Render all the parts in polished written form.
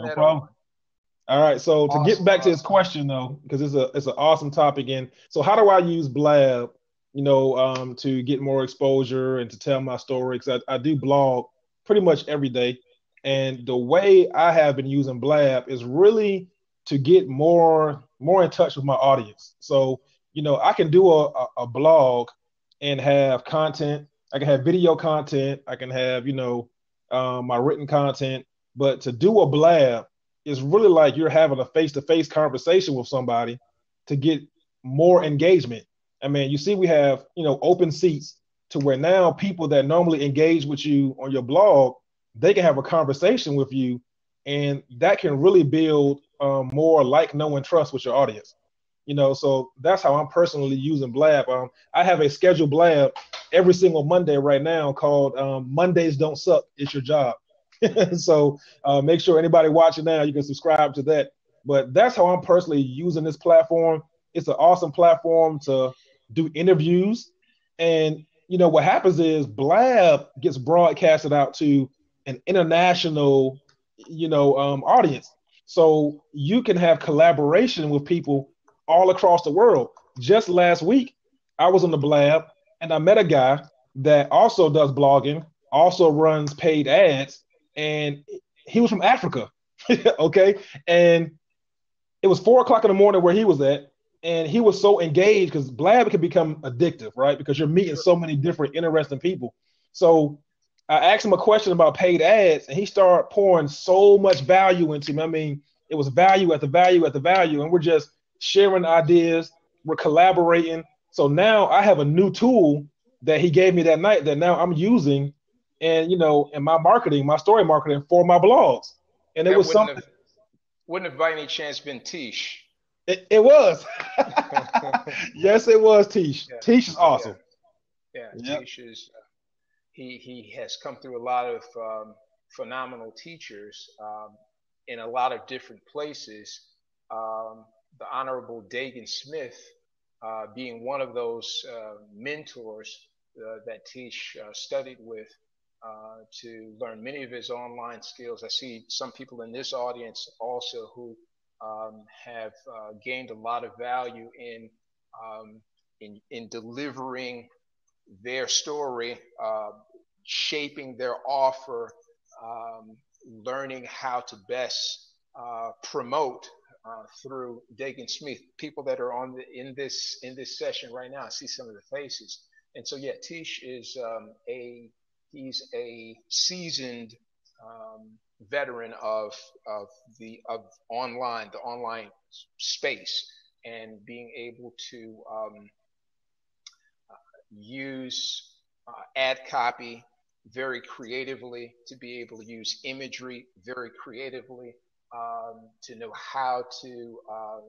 No that on. problem. All right. So to get Awesome, back to his awesome. question though, because it's an awesome topic. And so how do I use Blab, to get more exposure and to tell my story? Because I do blog pretty much every day. And the way I have been using Blab is really to get more in touch with my audience. So, I can do a blog and have content. I can have video content. I can have, my written content. But to do a Blab, it's really like you're having a face-to-face conversation with somebody to get more engagement. I mean, you see, we have open seats to where now people that normally engage with you on your blog, they can have a conversation with you, and that can really build more like, know, and trust with your audience. So that's how I'm personally using Blab. I have a scheduled Blab every single Monday right now called Mondays Don't Suck. It's your job. So make sure anybody watching now, you can subscribe to that. But that's how I'm personally using this platform. It's an awesome platform to do interviews. And what happens is Blab gets broadcasted out to an international, audience. So you can have collaboration with people all across the world. Just last week, I was on the Blab and I met a guy that also does blogging, also runs paid ads, and he was from Africa. Okay. And it was 4 o'clock in the morning where he was at. And he was so engaged because Blab can become addictive, right? Because you're meeting Sure. so many different interesting people. So I asked him a question about paid ads, and he started pouring so much value into me. I mean, it was value at the value at the value, and we're just sharing ideas, we're collaborating. So now I have a new tool that he gave me that night that now I'm using, and in my marketing, my story marketing for my blogs. And it That was something. wouldn't have by any chance been Tish. It was. Yes, it was Tish. Yeah, Tish is yeah, awesome. yeah. Yep. Tish is he has come through a lot of phenomenal teachers in a lot of different places. Um, the Honorable Dagan Smith being one of those mentors that Tish studied with to learn many of his online skills. I see some people in this audience also who have gained a lot of value um, in delivering their story, shaping their offer, learning how to best promote through Dagan Smith. People that are in this session right now, I see some of the faces, and so yeah, Tish is a he's a seasoned um, veteran of the online space, and being able to use ad copy very creatively, to be able to use imagery very creatively, to know how to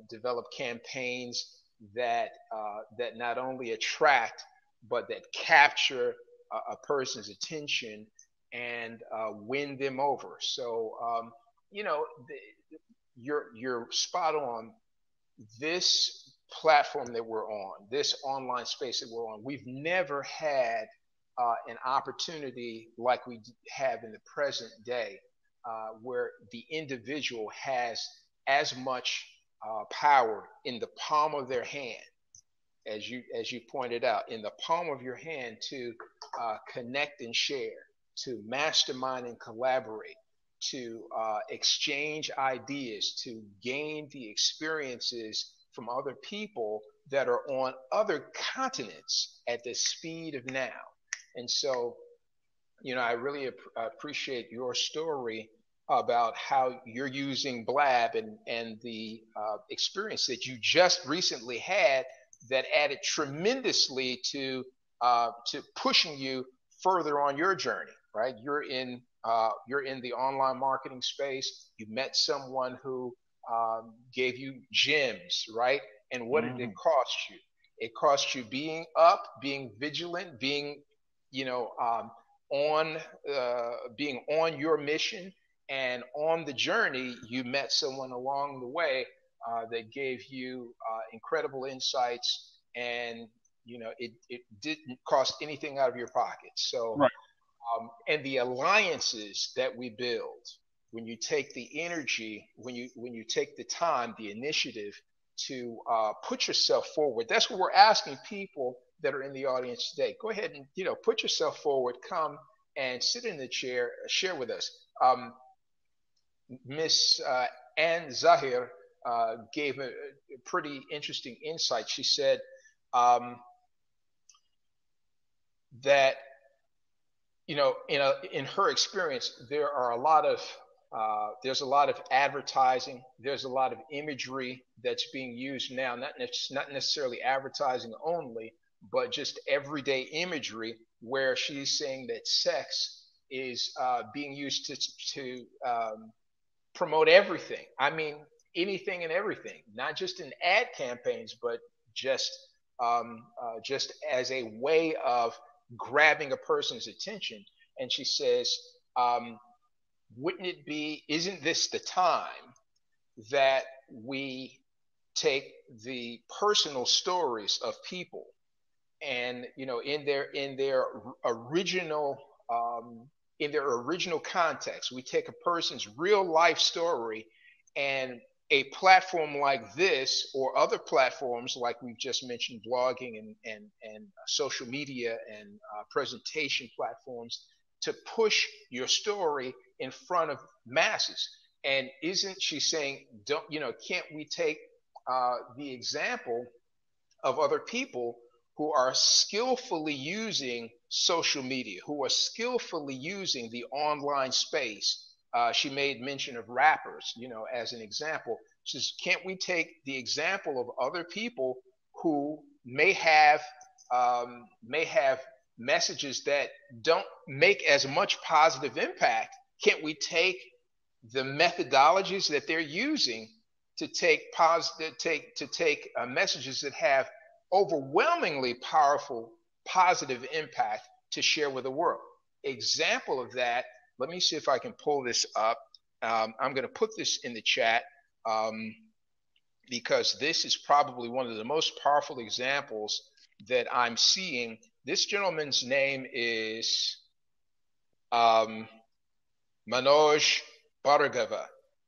develop campaigns that not only attract but that capture a person's attention and win them over. So you know, you're spot on. This platform that we're on, this online space that we're on, we've never had an opportunity like we have in the present day, where the individual has as much power in the palm of their hand, as you pointed out, in the palm of your hand, to connect and share, to mastermind and collaborate, to exchange ideas, to gain the experiences from other people that are on other continents at the speed of now. And so, I really appreciate your story about how you're using Blab, and the experience that you just recently had that added tremendously to pushing you further on your journey. Right? You're in the online marketing space. You met someone who gave you gems, right? And what did it Mhm. cost you? It cost you being up, being vigilant, you know, um, being on your mission, and on the journey. You met someone along the way that gave you incredible insights, and it didn't cost anything out of your pocket. So Right. and the alliances that we build when you take the energy, when you take the time, the initiative to put yourself forward. That's what we're asking people that are in the audience today. Go ahead and put yourself forward. Come and sit in the chair. Share with us. Miss Ann Zahir gave a pretty interesting insight. She said that in her experience, there's a lot of advertising. There's a lot of imagery that's being used now, not necessarily advertising only, but just everyday imagery, where she's saying that sex is being used to promote everything. I mean, anything and everything, not just in ad campaigns, but just as a way of grabbing a person's attention. And she says, isn't this the time that we take the personal stories of people and, in their original context, we take a person's real life story, and a platform like this or other platforms like we've just mentioned, blogging and social media and presentation platforms, to push your story in front of masses. And isn't she saying, can't we take the example of other people who are skillfully using social media, who are skillfully using the online space? She made mention of rappers, as an example. She says, can't we take the example of other people who may have messages that don't make as much positive impact? Can't we take the methodologies that they're using to take messages that have overwhelmingly powerful positive impact to share with the world? Example of that, let me see if I can pull this up. I'm going to put this in the chat because this is probably one of the most powerful examples that I'm seeing. This gentleman's name is Manoj Bhargava.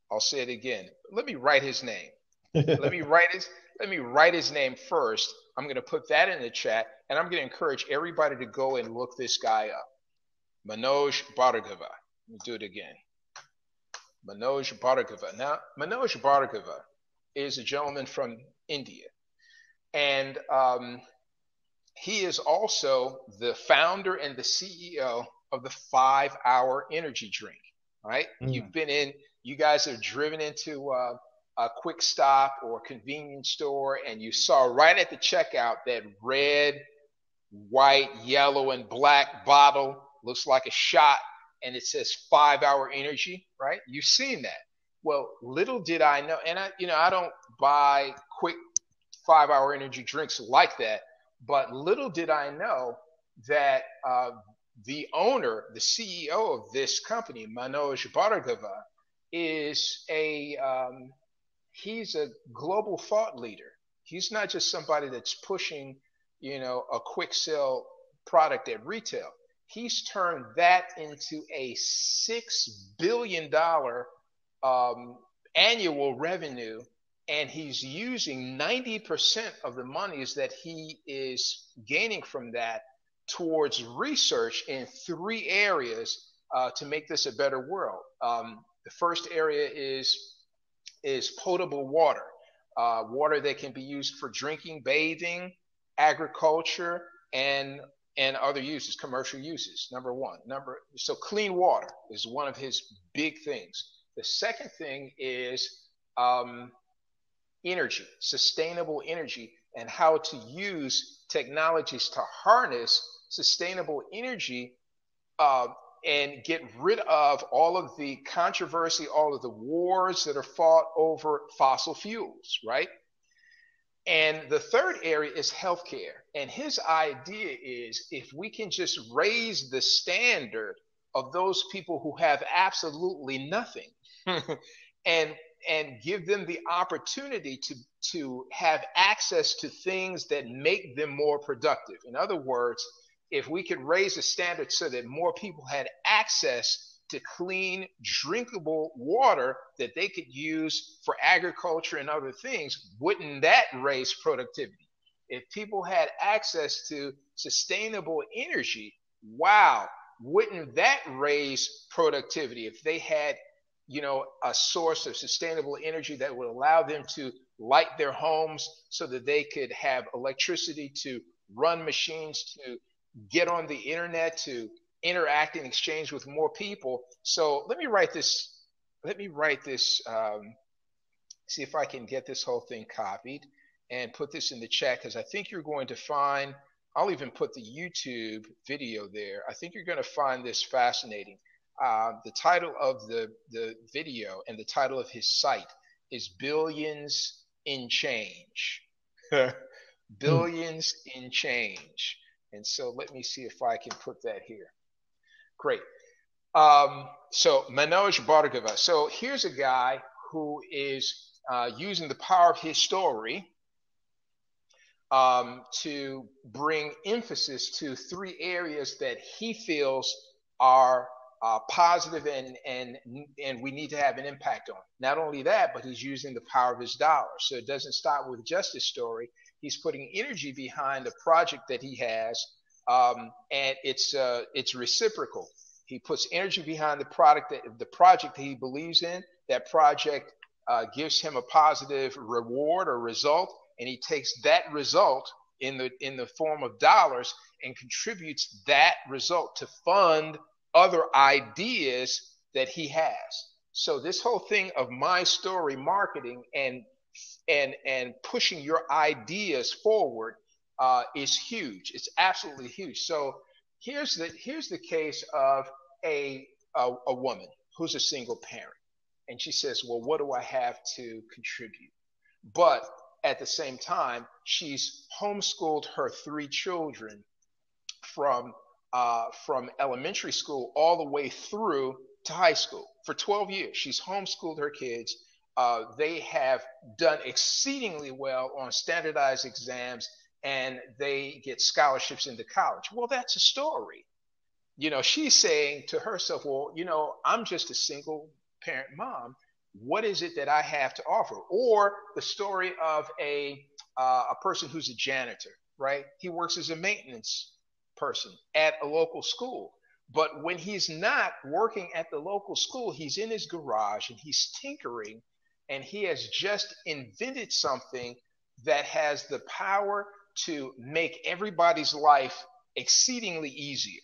I'll say it again. Let me write his name. Let me write his name first. I'm going to put that in the chat, and I'm going to encourage everybody to go and look this guy up. Manoj Bhargava. Let me do it again. Manoj Bhargava. Now, Manoj Bhargava is a gentleman from India, and he is also the founder and the CEO of the 5-Hour Energy Drink. Right? You guys have driven into a quick stop or convenience store, and you saw right at the checkout that red, white, yellow, and black bottle. Looks like a shot, and it says 5-Hour Energy, right? You've seen that. Well, little did I know, and I don't buy quick 5-Hour Energy drinks like that, but little did I know that the owner, the CEO of this company, Manoj Bhargava, is he's a global thought leader. He's not just somebody that's pushing, a quick sell product at retail. He's turned that into a $6 billion annual revenue, and he's using 90% of the monies that he is gaining from that towards research in 3 areas to make this a better world. The first area is potable water, water that can be used for drinking, bathing, agriculture, and other uses, commercial uses. Number one. So clean water is one of his big things. The second thing is energy, sustainable energy, and how to use technologies to harness sustainable energy and get rid of all of the controversy, all of the wars that are fought over fossil fuels, right? And the third area is healthcare. And his idea is if we can just raise the standard of those people who have absolutely nothing and give them the opportunity to have access to things that make them more productive. In other words, if we could raise the standard so that more people had access to clean, drinkable water that they could use for agriculture and other things, wouldn't that raise productivity? If people had access to sustainable energy, wow, wouldn't that raise productivity? If they had, a source of sustainable energy that would allow them to light their homes so that they could have electricity to run machines, to get on the internet, to interact and exchange with more people. So let me write this. See if I can get this whole thing copied and put this in the chat, because I think you're going to find, I'll even put the YouTube video there. I think you're going to find this fascinating. The title of the video and the title of his site is Billions in Change. Billions in Change. And so let me see if I can put that here. Great. So Manoj Bhargava. So here's a guy who is using the power of his story to bring emphasis to 3 areas that he feels are positive and we need to have an impact on. Not only that, but he's using the power of his dollar. So it doesn't stop with just his story. He's putting energy behind a project that he has, and it's reciprocal. He puts energy behind the project that he believes in. That project gives him a positive reward or result, and he takes that result in the form of dollars and contributes that result to fund other ideas that he has. So this whole thing of my story marketing and pushing your ideas forward is huge. It's absolutely huge. So here's the case of a woman who's a single parent, and she says, well, what do I have to contribute? But at the same time, she's homeschooled her 3 children from elementary school all the way through to high school. For 12 years, she's homeschooled her kids. They have done exceedingly well on standardized exams, and they get scholarships into college. Well, that's a story. She's saying to herself, well, I'm just a single parent mom. What is it that I have to offer? Or the story of a person who's a janitor, right? He works as a maintenance person at a local school. But when he's not working at the local school, he's in his garage and he's tinkering, and he has just invented something that has the power to make everybody's life exceedingly easier,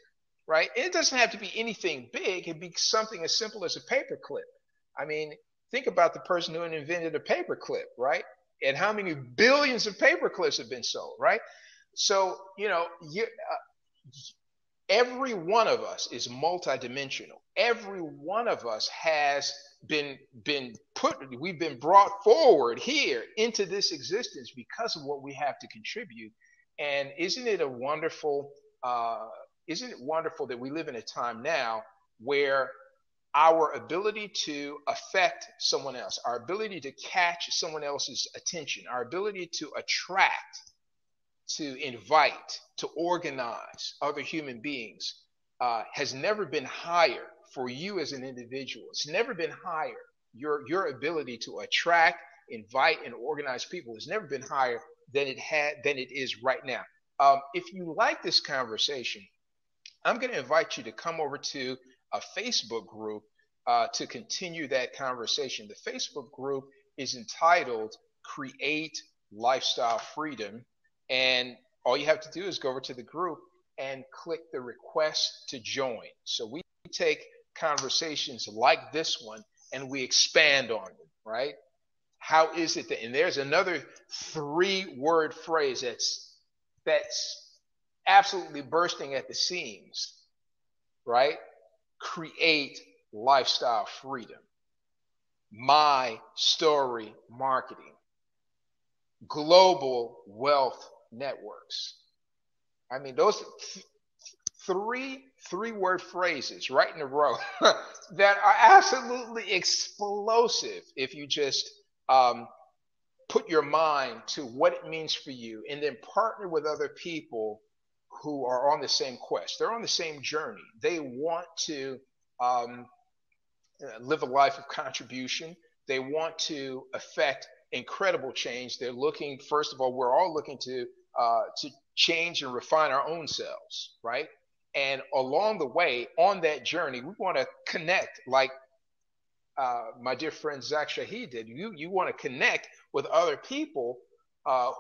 right? And it doesn't have to be anything big. It can be something as simple as a paperclip. I mean, think about the person who invented a paperclip, right? And how many billions of paperclips have been sold, right? So, every one of us is multidimensional. Every one of us has we've been brought forward here into this existence because of what we have to contribute. And isn't it wonderful that we live in a time now where our ability to affect someone else, our ability to catch someone else's attention, our ability to attract, to invite, to organize other human beings has never been higher for you as an individual. It's never been higher. Your ability to attract, invite, and organize people has never been higher than it is right now. If you like this conversation, I'm going to invite you to come over to a Facebook group to continue that conversation. The Facebook group is entitled Create Lifestyle Freedom. And all you have to do is go over to the group and click the request to join. So we take conversations like this one and we expand on them, right? How is it that, and there's another 3-word phrase that's absolutely bursting at the seams, right? Create lifestyle freedom. My story marketing. Global wealth networks. I mean, those 3-word phrases right in a row that are absolutely explosive if you just put your mind to what it means for you, and then partner with other people who are on the same quest. They're on the same journey. They want to um, live a life of contribution. They want to affect incredible change. They're looking, first of all, we're all looking to change and refine our own selves, right? And along the way, on that journey, we want to connect, like my dear friend Zach Shahid did. You want to connect with other people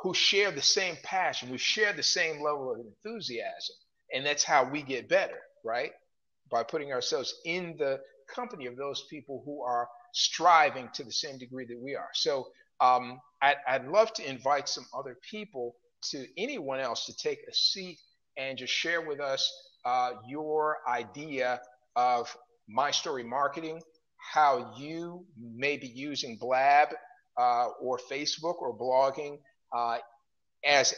who share the same passion, who share the same level of enthusiasm, and that's how we get better, right? By putting ourselves in the company of those people who are striving to the same degree that we are. So I'd love to invite some other people, to anyone else, to take a seat and just share with us your idea of my story marketing, how you may be using Blab or Facebook or blogging uh, as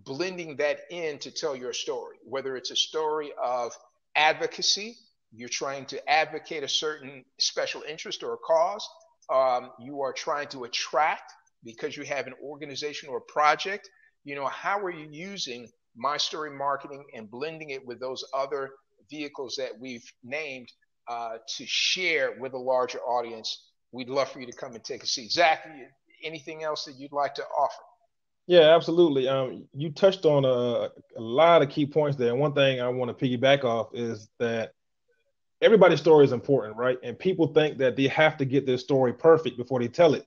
blending that in to tell your story, whether it's a story of advocacy, you're trying to advocate a certain special interest or a cause, you are trying to attract because you have an organization or a project. How are you using my story marketing and blending it with those other vehicles that we've named to share with a larger audience? We'd love for you to come and take a seat. Zach, anything else that you'd like to offer? Yeah, absolutely. You touched on a lot of key points there. And one thing I want to piggyback off is that everybody's story is important, right? And people think that they have to get their story perfect before they tell it.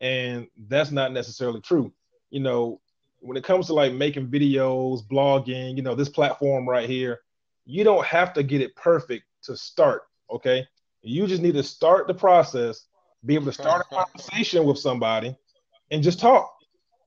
And that's not necessarily true. You know, when it comes to like making videos, blogging, this platform right here, you don't have to get it perfect to start. Okay. You just need to start the process, be able to start a conversation with somebody and just talk.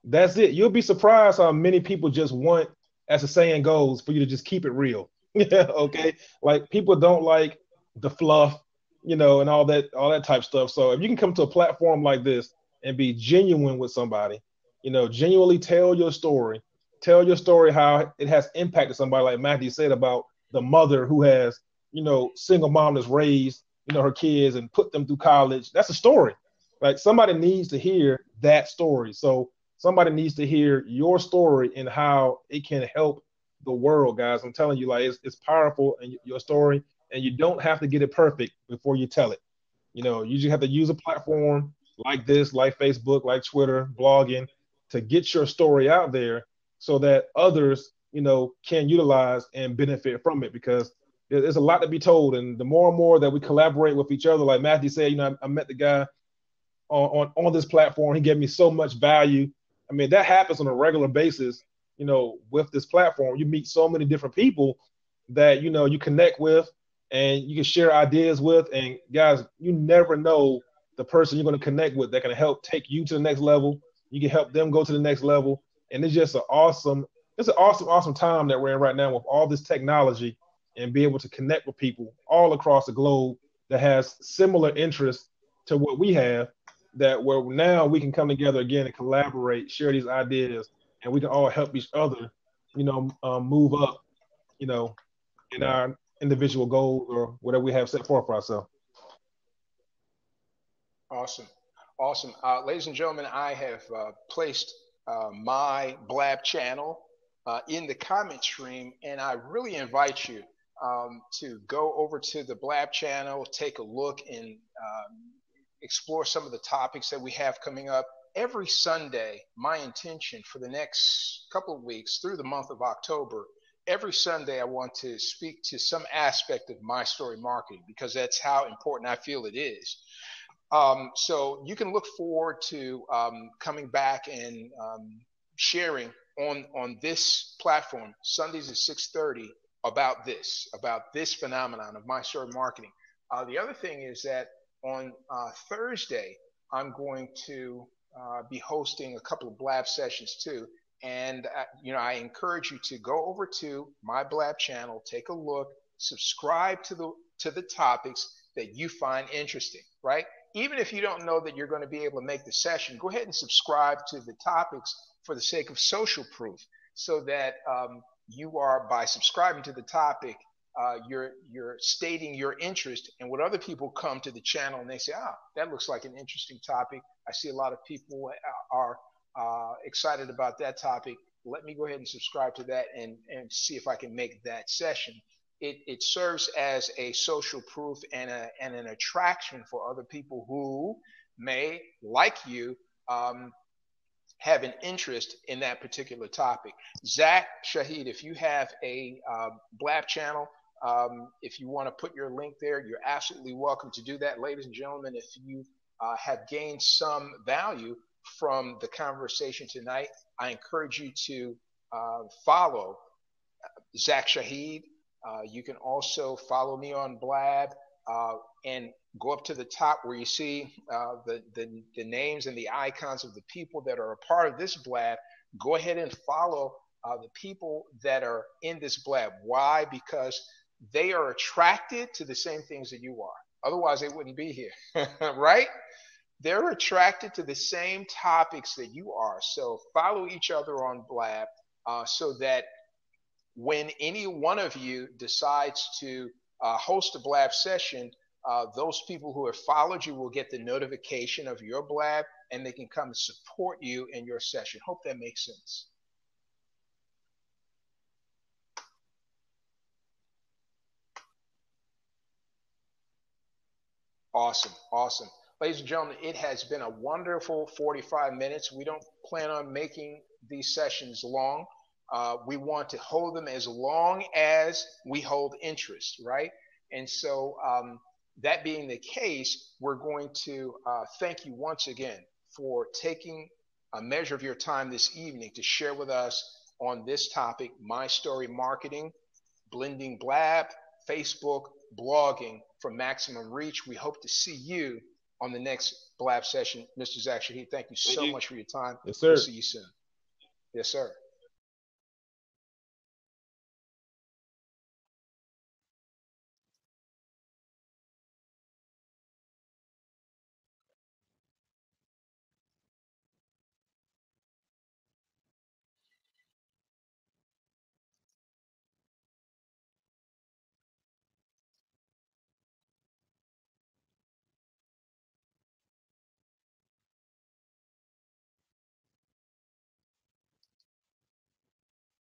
That's it. You'll be surprised how many people just want, as the saying goes, for you to just keep it real. Yeah, okay. Like people don't like the fluff, and all that type stuff. So if you can come to a platform like this and be genuine with somebody, genuinely tell your story how it has impacted somebody, like Matthew said about the mother who has, single mom that's raised, her kids and put them through college. That's a story. Like somebody needs to hear that story. So somebody needs to hear your story and how it can help the world, guys. I'm telling you, like it's powerful and your story, and you don't have to get it perfect before you tell it. You just have to use a platform like this, like Facebook, like Twitter, blogging, to get your story out there so that others, can utilize and benefit from it because there's a lot to be told. And the more and more that we collaborate with each other, like Matthew said, I met the guy on this platform. He gave me so much value. I mean, that happens on a regular basis, with this platform. You meet so many different people that, you connect with and you can share ideas with. And guys, you never know the person you're going to connect with that can help take you to the next level. You can help them go to the next level. And it's an awesome, awesome time that we're in right now with all this technology and be able to connect with people all across the globe that has similar interests to what we have, that where now we can come together again and collaborate, share these ideas, and we can all help each other, move up, you know, in our individual goals or whatever we have set forth for ourselves. Awesome. Awesome. Ladies and gentlemen, I have placed my Blab channel in the comment stream, and I really invite you to go over to the Blab channel, take a look, and explore some of the topics that we have coming up. Every Sunday, my intention for the next couple of weeks through the month of October, every Sunday I want to speak to some aspect of my story marketing because that's how important I feel it is. So you can look forward to coming back and sharing on this platform Sundays at 6:30 about this phenomenon of my story marketing. The other thing is that on Thursday I'm going to be hosting a couple of Blab sessions too. And I encourage you to go over to my Blab channel, take a look, subscribe to the topics that you find interesting, right? Even if you don't know that you're going to be able to make the session, go ahead and subscribe to the topics for the sake of social proof, so that you are, by subscribing to the topic, you're stating your interest. And when other people come to the channel and they say, that looks like an interesting topic, I see a lot of people are excited about that topic, let me go ahead and subscribe to that and see if I can make that session. it serves as a social proof and an attraction for other people who may, like you, um, have an interest in that particular topic. Zach Shahid, if you have a Blab channel, if you want to put your link there, you're absolutely welcome to do that. Ladies and gentlemen, if you have gained some value from the conversation tonight, I encourage you to follow Zach Shahid. You can also follow me on Blab and go up to the top where you see the names and the icons of the people that are a part of this Blab. Go ahead and follow the people that are in this Blab. Why? Because they are attracted to the same things that you are. Otherwise, they wouldn't be here, right? They're attracted to the same topics that you are. So follow each other on Blab so that when any one of you decides to host a Blab session, those people who have followed you will get the notification of your Blab and they can come and support you in your session. Hope that makes sense. Awesome, awesome. Ladies and gentlemen, it has been a wonderful 45 minutes. We don't plan on making these sessions long. We want to hold them as long as we hold interest, right? And so, that being the case, we're going to thank you once again for taking a measure of your time this evening to share with us on this topic, My Story Marketing, blending Blab, Facebook, blogging for maximum reach. We hope to see you on the next Blab session. Mr. Zach Shahid, thank you Thank so you. much for your time. Yes, We'll sir. see you soon. Yes, sir.